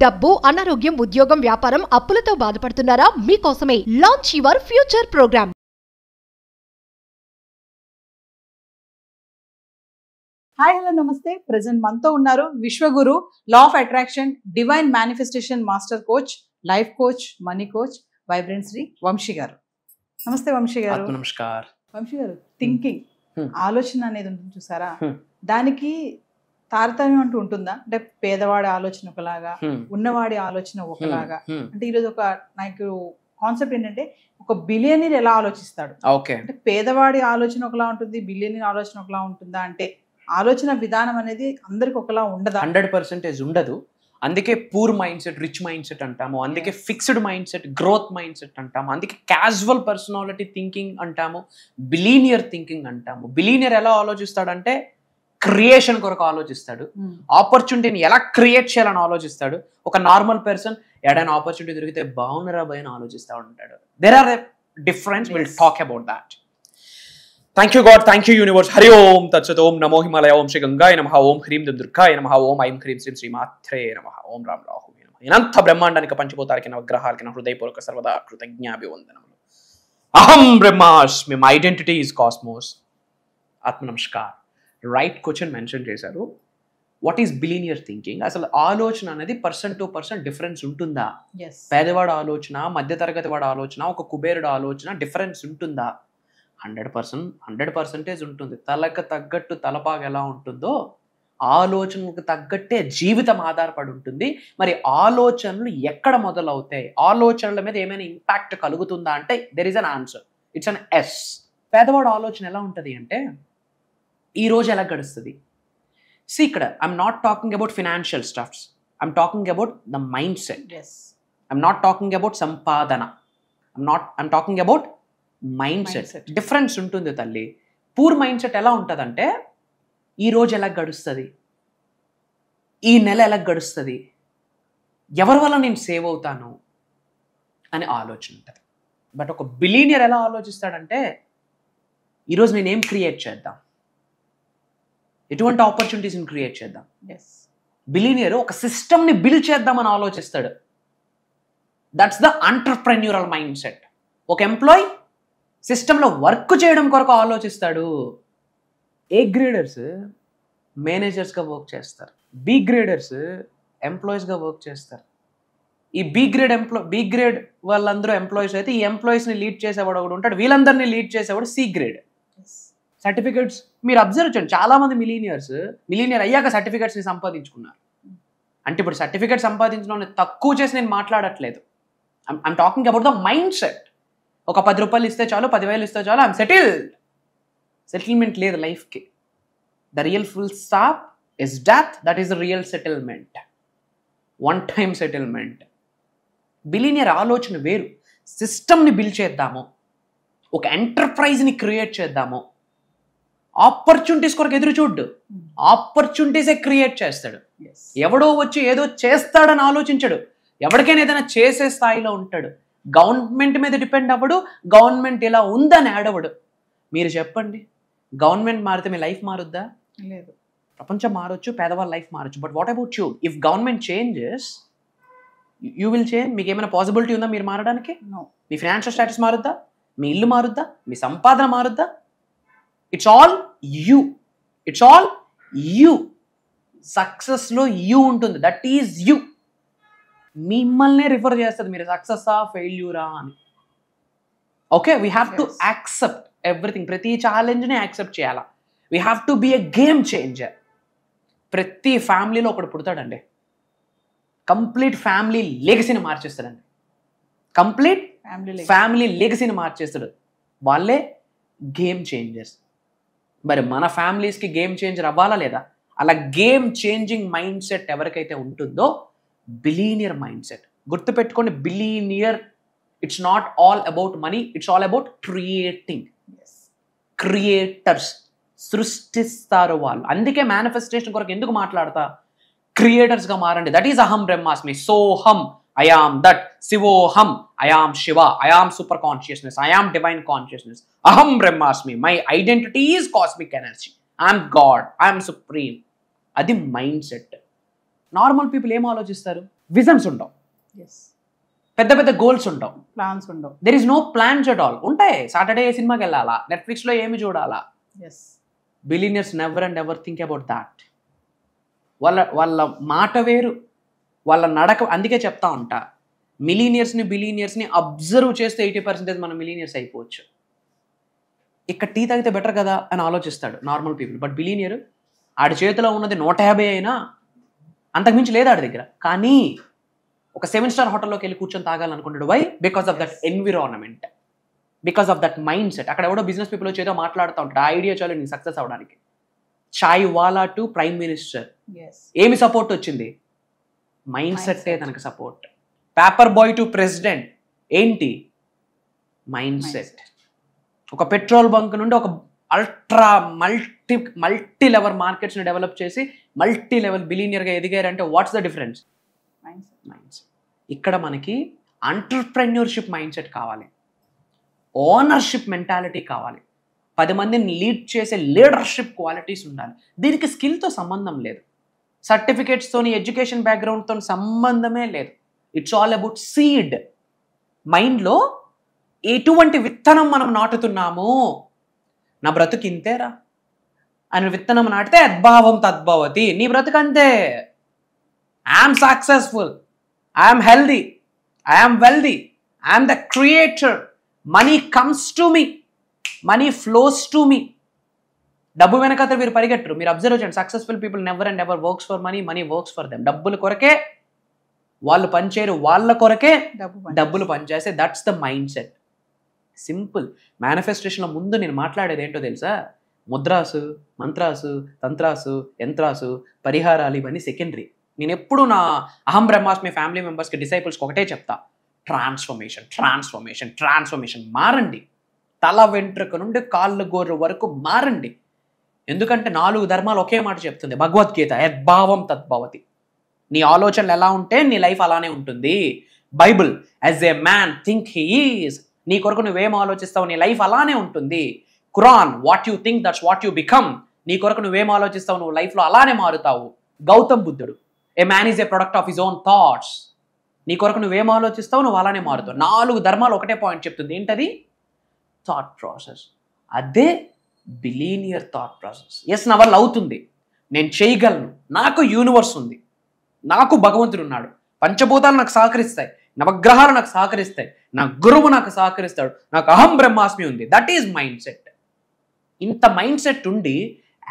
డబ్బు, అనారోగ్యం, ఉద్యోగం, వ్యాపారం, అప్పులతో బాధపడుతున్నారా? మీకోసమే launch your future programme. Hi hello నమస్తే. ప్రెసెంట్ మనతో ఉన్నారు Vishwaguru, law of attraction, divine manifestation master coach, life coach, money coach, vibrant Shri Vamshi గారు. నమస్తే వంశీ గారు. నమస్కార్ వంశీ గారు, థింకింగ్ ఆలోచన అనేది ఉంటుంది చూసారా, దానికి తారతమ్యం అంటూ ఉంటుందా? అంటే పేదవాడి ఆలోచన ఒకలాగా, ఉన్నవాడి ఆలోచన ఒకలాగా. అంటే ఈరోజు ఒక నాకు కాన్సెప్ట్ ఏంటంటే, ఒక బిలియనీర్ ఎలా ఆలోచిస్తాడు, అంటే పేదవాడి ఆలోచన ఒకలా ఉంటుంది, బిలియనీర్ ఆలోచన ఒకలా ఉంటుందా? అంటే ఆలోచన విధానం అనేది అందరికి ఒకలా ఉండదా? 100% ఉండదు. అందుకే poor mind set, rich mind set అంటాము. అందుకే fixed mind set, growth mind set అంటాము. అందుకే క్యాజువల్ పర్సనాలిటీ థింకింగ్ అంటాము, బిలీనియర్ థింకింగ్ అంటాము. బిలీనియర్ ఎలా ఆలోచిస్తాడంటే క్రియేషన్ కొరకు ఆలోచిస్తాడు, ఆపర్చునిటీని ఎలా క్రియేట్ చేయాలని ఆలోచిస్తాడు. ఒక నార్మల్ పర్సన్ ఏదైనా ఆపర్చునిటీ దొరికితే బాగున్నరా భయ అని ఆలోచిస్తూ ఉంటాడు. There are difference, will talk about that. Thank you God, thank you universe. Hari Om తత్సత్. ఓం నమో హిమాలయ, ఓం శ్రీ గంగాయ నమః, ఓం హ్రీం దుర్గాయ నమః, ఓం ఐం హ్రీం శ్రీం శ్రీమాత్రే నమః, ఓం రామ్ రాహువే నమః. అనంత బ్రహ్మాండానికి, పంచభూతాలకి, నవగ్రహాలకి నా హృదయపూర్వక సర్వదా కృతజ్ఞాభివందనములు. అహం బ్రహ్మాస్మి, మై ఐడెంటిటీ ఈజ్ కాస్మోస్. ఆత్మ నమస్కార్. రైట్ క్వశ్చన్ మెన్షన్ చేశారు. What is billionaire thinking? అసలు ఆలోచన అనేది పర్సన్ టు పర్సన్ డిఫరెన్స్ ఉంటుందా? పేదవాడు ఆలోచన, మధ్యతరగతి వాడు ఆలోచన, ఒక కుబేరుడు ఆలోచన డిఫరెన్స్ ఉంటుందా? 100% ఉంటుంది. తలకు తగ్గట్టు తలపాగా ఎలా ఉంటుందో ఆలోచనకు తగ్గట్టే జీవితం ఆధారపడి ఉంటుంది. మరి ఆలోచనలు ఎక్కడ మొదలవుతాయి? ఆలోచనల మీద ఏమైనా ఇంపాక్ట్ కలుగుతుందా అంటే there is an answer. It's an yes. పేదవాడు ఆలోచన ఎలా ఉంటుంది అంటే, ఈ రోజు ఎలా గడుస్తుంది? సి, ఇక్కడ I'm not talking about financial stuffs, I'm talking about the mind set. I'm not talking about సంపాదన, I'm talking about mind set. Difference ఉంటుంది తల్లి. పూర్ మైండ్ సెట్ ఎలా ఉంటుందంటే, ఈ రోజు ఎలా గడుస్తుంది, ఈ నెల ఎలా గడుస్తుంది, ఎవరి వల్ల నేను సేవ్ అవుతాను అనే ఆలోచన ఉంటుంది. బట్ ఒక బిలీనియర్ ఎలా ఆలోచిస్తాడంటే, ఈరోజు నేనేం క్రియేట్ చేద్దాం, ఎటువంటి ఆపర్చునిటీస్ని క్రియేట్ చేద్దాం. బిలీనియర్ ఒక సిస్టమ్ని బిల్డ్ చేద్దామని ఆలోచిస్తాడు. That's the entrepreneurial mind set. ఒక ఎంప్లాయీ సిస్టంలో వర్క్ చేయడం కొరకు ఆలోచిస్తాడు. ఏ గ్రేడర్స్ మేనేజర్స్గా వర్క్ చేస్తారు, బి గ్రేడర్స్ ఎంప్లాయీస్గా వర్క్ చేస్తారు. ఈ బి గ్రేడ్ వాళ్ళందరూ ఎంప్లాయీస్ అయితే, ఈ ఎంప్లాయీస్ని లీడ్ చేసేవాడు ఒకడు ఉంటాడు, వీళ్ళందరినీ లీడ్ చేసేవాడు సి గ్రేడ్. సర్టిఫికెట్స్ మీరు అబ్జర్వ్ చేయండి, చాలా మంది మిలీనియర్ అయ్యాక సర్టిఫికెట్స్ని సంపాదించుకున్నారు. అంటే ఇప్పుడు సర్టిఫికెట్ సంపాదించడం తక్కువ చేసి నేను మాట్లాడట్లేదు. I'm talking about the mind set. ఒక 10 రూపాయలు ఇస్తే చాలు, 10,000 ఇస్తే చాలు, ఐఎమ్ సెటిల్డ్. సెటిల్మెంట్ లేదు లైఫ్కి. The real full stop is death. That is the real settlement, one time settlement. Billionaire ఆలోచన వేరు. సిస్టమ్ని బిల్డ్ చేద్దాము, ఒక ఎంటర్ప్రైజ్ని క్రియేట్ చేద్దాము. ఆపర్చునిటీస్ కొరకు ఎదురు చూడ్డు, ఆపర్చునిటీసే క్రియేట్ చేస్తాడు. ఎవడో వచ్చి ఏదో చేస్తాడని ఆలోచించడు, ఎవరికైనా ఏదైనా చేసే స్థాయిలో ఉంటాడు. గవర్నమెంట్ మీద డిపెండ్ అవ్వడు, గవర్నమెంట్ ఇలా ఉందని ఆడవడు. మీరు చెప్పండి, గవర్నమెంట్ మారితే మీ లైఫ్ మారుద్దా? లేదు. ప్రపంచం మారొచ్చు, పేదవాళ్ళ లైఫ్ మారొచ్చు. But what about you? If government changes, you will change. మీకు ఏమైనా పాసిబిలిటీ ఉందా మీరు మారడానికి? మీ ఫైనాన్షియల్ స్టేటస్ మారుద్దా? మీ ఇల్లు మారుద్దా? మీ సంపాదన మారుద్దా? It's all you. It's all you. సక్సెస్లో యూ ఉంటుంది. That is you. మిమ్మల్నే రిఫర్ చేస్తుంది మీరు సక్సెస్సా ఫెయిల్యూరా అని. Okay, we have to accept everything. ప్రతి ఛాలెంజ్ని యాక్సెప్ట్ చేయాలా. We have to be a game changer. ప్రతి ఫ్యామిలీలో ఒకడు పుడతాడండి, కంప్లీట్ ఫ్యామిలీ లెగసీని మార్చేస్తాడండి. కంప్లీట్ ఫ్యామిలీ లెగసీని మార్చేస్తాడు. వాళ్ళే గేమ్ చేంజర్స్. మరి మన ఫ్యామిలీస్కి గేమ్ చేంజర్ అవ్వాలా లేదా? అలా గేమ్ చేంజింగ్ మైండ్ సెట్ ఎవరికైతే ఉంటుందో, బిలీనియర్ మైండ్ సెట్. గుర్తుపెట్టుకోండి, billionaire it's not all about money, it's all about creating. Creators, సృష్టిస్తారు వాళ్ళు. అందుకే మేనిఫెస్టేషన్ కొరకు ఎందుకు మాట్లాడతా, క్రియేటర్స్గా మారండి. దట్ ఈస్ అహం బ్రహ్మాస్మి. సోహం, I am that. Sivoham, I am Shiva. I am super consciousness. I am divine consciousness. Aham Brahmasmi. My identity is cosmic energy. I am God. I am supreme. అది mind set. Normal people ఏం ఆలోచిస్తారు? Visions ఉండవు, పెద్ద పెద్ద goals ఉండవు, plans ఉండవు. There is no plans at all. ఉంటాయి, Saturday ఏ సినిమాకి వెళ్ళాలా, నెట్ఫ్లిక్స్లో ఏమి చూడాలా. Billionaires never and ever think about that. వాళ్ళ మాట వేరు, వాళ్ళ నడక. అందుకే చెప్తా ఉంటా, మిలీనియర్స్ని బిలీనియర్స్ని అబ్జర్వ్ చేస్తే 80% మనం మిలీనియర్స్ అయిపోవచ్చు. ఇక్కడ టీ తాగితే బెటర్ కదా అని ఆలోచిస్తాడు నార్మల్ పీపుల్. బట్ బిలీనియర్ ఆడి చేతిలో ఉన్నది 150 అయినా అంతకుమించి లేదు ఆడి దగ్గర, కానీ ఒక 7-స్టార్ హోటల్లోకి వెళ్ళి కూర్చొని తాగాలనుకుంటాడు. Why? Because of that environment, because of that mind set. అక్కడ ఎవడో బిజినెస్ పీపుల్ వచ్చేదో మాట్లాడుతూ ఉంటాడు, ఆ ఐడియా చాలు నీకు సక్సెస్ అవడానికి. Chai wala to prime minister, ఏమి సపోర్ట్ వచ్చింది? మైండ్ సెట్టే తనకు support. Paper boy to president, ఏంటి? Mind set. ఒక పెట్రోల్ బంక్ నుండి ఒక అల్ట్రా మల్టీ లెవెల్ మార్కెట్స్ని డెవలప్ చేసి మల్టీ లెవెల్ బిలియనియర్గా ఎదిగారంటే what's the difference? Mind set. ఇక్కడ మనకి ఎంటర్‌ప్రెన్యూర్‌షిప్ మైండ్ సెట్ కావాలి, ఓనర్షిప్ మెంటాలిటీ కావాలి, 10 మందిని లీడ్ చేసే లీడర్షిప్ క్వాలిటీస్ ఉండాలి. దీనికి స్కిల్తో సంబంధం లేదు, సర్టిఫికేట్స్తోని, ఎడ్యుకేషన్ బ్యాక్గ్రౌండ్తో సంబంధమే లేదు. It's all about seed. మైండ్లో ఎటువంటి విత్తనం మనం నాటుతున్నాము, నా బ్రతుకు ఇంతేరా అని విత్తనం నాటితే యద్భావం తద్భవతి. నీ బ్రతుకు అంతే. I'm successful, I'm healthy, I'm wealthy, I'm the creator, money comes to me, money flows to me. డబ్బు వెనకాల మీరు పరిగెట్టరు. మీరు అబ్జర్వ్ చేయండి, successful people never and ever works for money, money works for them. డబ్బుల కొరకే వాళ్ళు పనిచేయరు, వాళ్ళ కొరకే డబ్బులు పనిచేస్తే. That's the mind set. Simple. మేనిఫెస్టేషన్లో ముందు నేను మాట్లాడేది ఏంటో తెలుసా? ముద్రాసు, మంత్రాసు, తంత్రాసు, యంత్రాసు, పరిహారాలు, ఇవన్నీ సెకండరీ. నేను ఎప్పుడు నా అహం బ్రహ్మాస్మి ఫ్యామిలీ మెంబర్స్కి, డిసైపుల్స్కి ఒకటే చెప్తా, ట్రాన్స్ఫర్మేషన్, ట్రాన్స్ఫర్మేషన్, ట్రాన్స్ఫర్మేషన్. మారండి, తల వెంట్రుక నుండి కాళ్ళు గోర్రు వరకు మారండి. ఎందుకంటే 4 ధర్మాలు ఒకే మాట చెప్తుంది భగవద్గీత, యద్భావం తద్భవతి. నీ ఆలోచనలు ఎలా ఉంటే నీ లైఫ్ అలానే ఉంటుంది. Bible, as a man think he is, నీ కొరకు నువ్వేం ఆలోచిస్తావు నీ లైఫ్ అలానే ఉంటుంది. Quran, what you think that's what you become, నీ కొరకు నువ్వేం ఆలోచిస్తావు నువ్వు లైఫ్లో అలానే మారుతావు. గౌతమ్ బుద్ధుడు, ఏ man is a product of his own thoughts, నీ కొరకు నువ్వేం ఆలోచిస్తావు నువ్వు అలానే మారుతావు. 4 ధర్మాలు ఒకటే పాయింట్ చెప్తుంది, ఏంటది? Thought process. అదే బిలీనియర్ థాట్ ప్రాసెస్. ఎస్, నా వల్ల అవుతుంది, నేను చేయగలను, నాకు యూనివర్స్ ఉంది, నాకు భగవంతుడు ఉన్నాడు, పంచభూతాలు నాకు సహకరిస్తాయి, నవగ్రహాలు నాకు సహకరిస్తాయి, నా గురువు నాకు సహకరిస్తాడు, నాకు అహం బ్రహ్మాస్మి ఉంది. That is mind set. ఇంత మైండ్ సెట్ ఉండి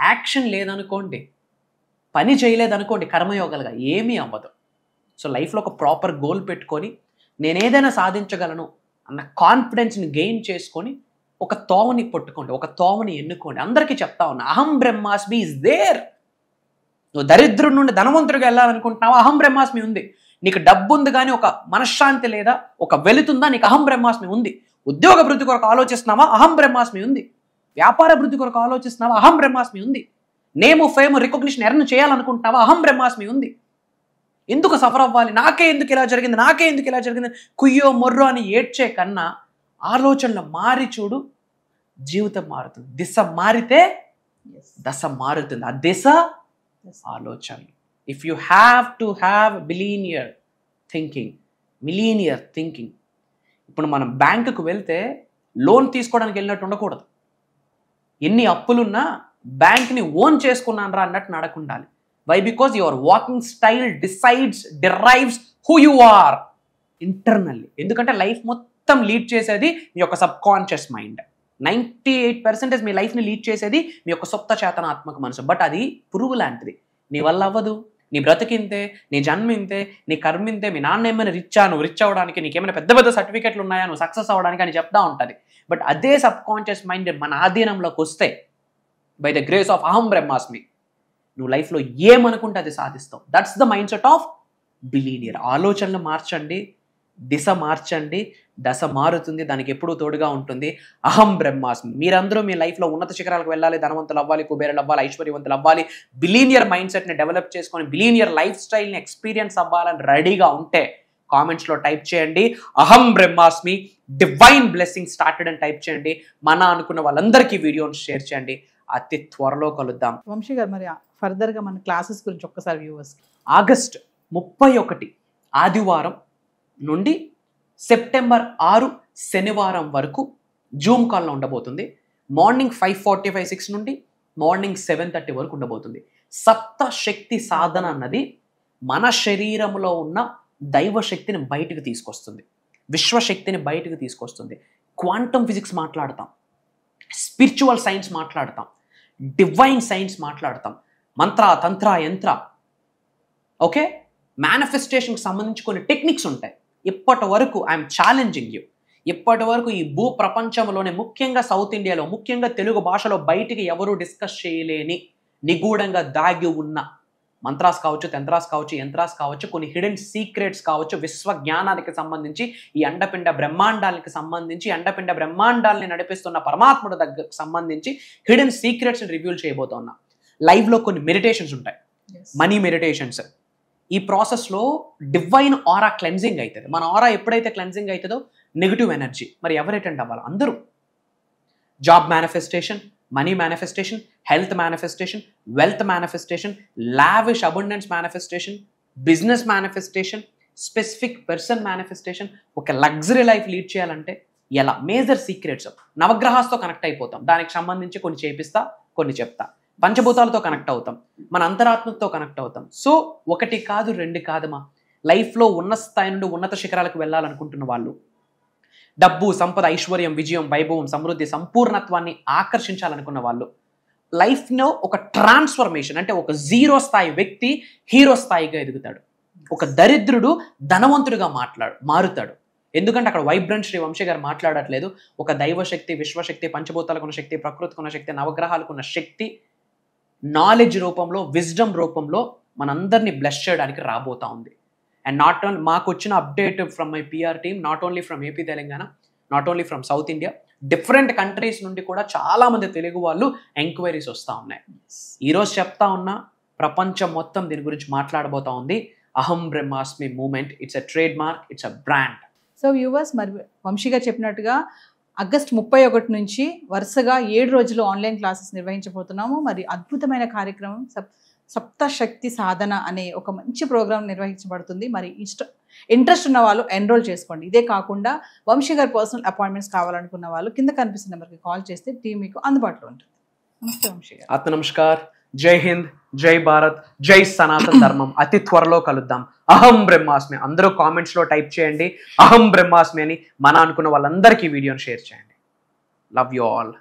యాక్షన్ లేదనుకోండి, పని చేయలేదనుకోండి, కర్మయోగాలుగా ఏమీ అవ్వదు. సో లైఫ్లో ఒక ప్రాపర్ గోల్ పెట్టుకొని నేను ఏదైనా సాధించగలను అన్న కాన్ఫిడెన్స్ని గెయిన్ చేసుకొని ఒక తోవని పట్టుకోండి, ఒక తోవని ఎన్నుకోండి. అందరికీ చెప్తా ఉన్నా, అహం బ్రహ్మాస్మి ఈజ్ దేర్. నువ్వు దరిద్రుడి నుండి ధనవంతుడిగా వెళ్ళాలనుకుంటున్నావా? అహం బ్రహ్మాస్మి ఉంది. నీకు డబ్బు ఉంది కానీ ఒక మనశ్శాంతి లేదా, ఒక వెలుతుందా? నీకు అహం బ్రహ్మాస్మి ఉంది. ఉద్యోగ వృద్ధి కొరకు ఆలోచిస్తున్నావా? అహం బ్రహ్మాస్మి ఉంది. వ్యాపార వృద్ధి కొరకు ఆలోచిస్తున్నావా? అహం బ్రహ్మాస్మి ఉంది. నేమ్, ఫేమ్, రికగ్నిషన్ ఎర్న్ చేయాలనుకుంటున్నావా? అహం బ్రహ్మాస్మి ఉంది. ఎందుకు సఫర్ అవ్వాలి, నాకే ఎందుకు ఇలా జరిగింది, నాకే ఎందుకు ఇలా జరిగింది, కుయ్యో మొర్రో అని ఏడ్చే కన్నా ఆలోచనలు మారి చూడు, జీవితం మారుతుంది. దిశ మారితే దశ మారుతుంది. ఆ దిశ ఆలోచనలు. If you have to have billionaire thinking, millionaire thinking. ఇప్పుడు మనం బ్యాంకుకు వెళ్తే లోన్ తీసుకోవడానికి వెళ్ళినట్టు ఉండకూడదు. ఎన్ని అప్పులున్నా బ్యాంక్ని ఓన్ చేసుకున్నాను రా అన్నట్టు నడకుండాలి. Why? Because your walking style derives who you are internally. ఎందుకంటే లైఫ్ మొత్తం లీడ్ చేసేది మీ యొక్క సబ్ కాన్షియస్ మైండ్. 98% మీ లైఫ్ని లీడ్ చేసేది మీ యొక్క సొంత చేతనాత్మక మనసు. బట్ అది పురుగు లాంటిది, నీ వల్ల అవ్వదు. నీ బ్రతికింతే, నీ జన్మింతే, నీ కర్మింతే. మీ నాన్న ఏమైనా నువ్వు రిచ్ అవ్వడానికి, నీకేమైనా పెద్ద పెద్ద సర్టిఫికెట్లు ఉన్నాయా నువ్వు సక్సెస్ అవ్వడానికి అని చెప్తా ఉంటుంది. బట్ అదే సబ్ కాన్షియస్ మైండ్ మన ఆధీనంలోకి వస్తే, బై ద గ్రేస్ ఆఫ్ అహం బ్రహ్మాస్మి, నువ్వు లైఫ్లో ఏమనుకుంటే అది సాధిస్తావు. That's the mind set of billionaire. ఆలోచనలు మార్చండి, దిశ మార్చండి, దశ మారుతుంది. దానికి ఎప్పుడూ తోడుగా ఉంటుంది అహం బ్రహ్మాస్మి. మీరందరూ మీ లైఫ్లో ఉన్నత శిఖరాలకు వెళ్ళాలి, ధనవంతులు అవ్వాలి, కుబేరులు అవ్వాలి, ఐశ్వర్యవంతులు అవ్వాలి, బిలీనియర్ మైండ్ సెట్ని డెవలప్ చేసుకొని బిలీనియర్ లైఫ్ స్టైల్ని ఎక్స్పీరియన్స్ అవ్వాలని రెడీగా ఉంటే కామెంట్స్లో టైప్ చేయండి అహం బ్రహ్మాస్మి, డివైన్ బ్లెస్సింగ్ స్టార్టెడ్ అని టైప్ చేయండి. మన అనుకున్న వాళ్ళందరికీ వీడియోని షేర్ చేయండి. అతి త్వరలో కలుద్దాం. వంశీ గారు, మరి ఫర్దర్గా మన క్లాసెస్ గురించి ఒక్కసారి వ్యూవర్స్. ఆగస్ట్ 31 ఆదివారం నుండి సెప్టెంబర్ 6 శనివారం వరకు జూమ్ కాల్లో ఉండబోతుంది. మార్నింగ్ 5:45-6 నుండి మార్నింగ్ 7:30 వరకు ఉండబోతుంది. సప్త శక్తి సాధన అన్నది మన శరీరంలో ఉన్న దైవశక్తిని బయటకు తీసుకొస్తుంది, విశ్వశక్తిని బయటకు తీసుకొస్తుంది. క్వాంటమ్ ఫిజిక్స్ మాట్లాడతాం, స్పిరిచువల్ సైన్స్ మాట్లాడతాం, డివైన్ సైన్స్ మాట్లాడతాం, మంత్ర తంత్ర యంత్ర, ఓకే, మేనిఫెస్టేషన్కి సంబంధించి కొన్ని టెక్నిక్స్ ఉంటాయి. ఇప్పటి వరకు ఐఎమ్ ఛాలెంజింగ్ యూ, ఇప్పటి వరకు ఈ భూ ప్రపంచంలోనే ముఖ్యంగా సౌత్ ఇండియాలో, ముఖ్యంగా తెలుగు భాషలో బయటికి ఎవరూ డిస్కస్ చేయలేని నిగూఢంగా దాగి ఉన్న మంత్రాస్ కావచ్చు, తంత్రాస్ కావచ్చు, యంత్రాస్ కావచ్చు, కొన్ని హిడెన్ సీక్రెట్స్ కావచ్చు, విశ్వ జ్ఞానానికి సంబంధించి, ఈ అండపిండ బ్రహ్మాండాలకి సంబంధించి, అండపిండ బ్రహ్మాండాలని నడిపిస్తున్న పరమాత్ముడి దగ్గరకు సంబంధించి హిడెన్ సీక్రెట్స్ రివ్యూల్ చేయబోతున్నా. లైవ్లో కొన్ని మెడిటేషన్స్ ఉంటాయి, మనీ మెడిటేషన్స్. ఈ ప్రాసెస్లో డివైన్ ఆరా క్లెన్జింగ్ అవుతుంది. మన ఆరా ఎప్పుడైతే క్లెన్జింగ్ అవుతుందో నెగిటివ్ ఎనర్జీ మరి ఎవరు అటెండ్ అవ్వాలి? అందరూ. Job manifestation, money manifestation, health manifestation, wealth manifestation, lavish abundance manifestation, business manifestation, specific person manifestation. ఒక లగ్జరీ లైఫ్ లీడ్ చేయాలంటే ఎలా? Major secrets. నవగ్రహాలతో కనెక్ట్ అయిపోతాం, దానికి సంబంధించి కొన్ని చేపిస్తా, కొన్ని చెప్తా. పంచభూతాలతో కనెక్ట్ అవుతాం, మన అంతరాత్మతో కనెక్ట్ అవుతాం. సో 1 కాదు 2 కాదమ్మా, లైఫ్లో ఉన్న స్థాయి నుండి ఉన్నత శిఖరాలకు వెళ్ళాలనుకుంటున్న వాళ్ళు, డబ్బు, సంపద, ఐశ్వర్యం, విజయం, వైభవం, సమృద్ధి, సంపూర్ణత్వాన్ని ఆకర్షించాలనుకున్న వాళ్ళు, లైఫ్లో ఒక ట్రాన్స్ఫర్మేషన్, అంటే ఒక 0 స్థాయి వ్యక్తి హీరో స్థాయిగా ఎదుగుతాడు, ఒక దరిద్రుడు ధనవంతుడిగా మారుతాడు. ఎందుకంటే అక్కడ వైబ్రెంట్ శ్రీ వంశీ గారు మాట్లాడట్లేదు. ఒక దైవశక్తి, విశ్వశక్తి, పంచభూతాలకు ఉన్న శక్తి, ప్రకృతికి ఉన్న శక్తి, నవగ్రహాలకు ఉన్న శక్తి నాలెడ్జ్ రూపంలో, విజ్డమ్ రూపంలో మనందరినీ బ్లెస్ చేయడానికి రాబోతా ఉంది. అండ్ నాట్ ఓన్లీ మాకు వచ్చిన update from my PR team, not only from AP Telangana, not only from south India, different countries నుండి కూడా చాలా మంది తెలుగు వాళ్ళు ఎంక్వైరీస్ వస్తూ ఉన్నాయి. ఈరోజు చెప్తా ఉన్నా, ప్రపంచం మొత్తం దీని గురించి మాట్లాడబోతా ఉంది. Aham Brahmasmi moment, it's a trademark, it's a brand. So viewers, మరి వంశీగా చెప్పినట్టుగా ఆగస్టు 31 నుంచి వరుసగా 7 రోజులు ఆన్లైన్ క్లాసెస్ నిర్వహించబోతున్నాము. మరి అద్భుతమైన కార్యక్రమం సప్తశక్తి సాధన అనే ఒక మంచి ప్రోగ్రామ్ నిర్వహించబడుతుంది. మరి ఇంట్రెస్ట్ ఉన్న వాళ్ళు ఎన్రోల్ చేసుకోండి. ఇదే కాకుండా వంశీ గారి పర్సనల్ అపాయింట్మెంట్స్ కావాలనుకున్న వాళ్ళు కింద కనిపిస్తున్న నెంబర్కి కాల్ చేస్తే టీం మీకు అందుబాటులో ఉంటుంది. నమస్తే వంశీ గారు. ఆత్మ నమస్కార్. జై హింద్, జై భారత్, జై సనాతన ధర్మం. అతి త్వరలో కలుద్దాం. అహం బ్రహ్మాస్మి. అందరూ కామెంట్స్ లో టైప్ చేయండి అహం బ్రహ్మాస్మి అని. మన అనుకున్న వాళ్ళందరికీ వీడియోని షేర్ చేయండి. Love you all.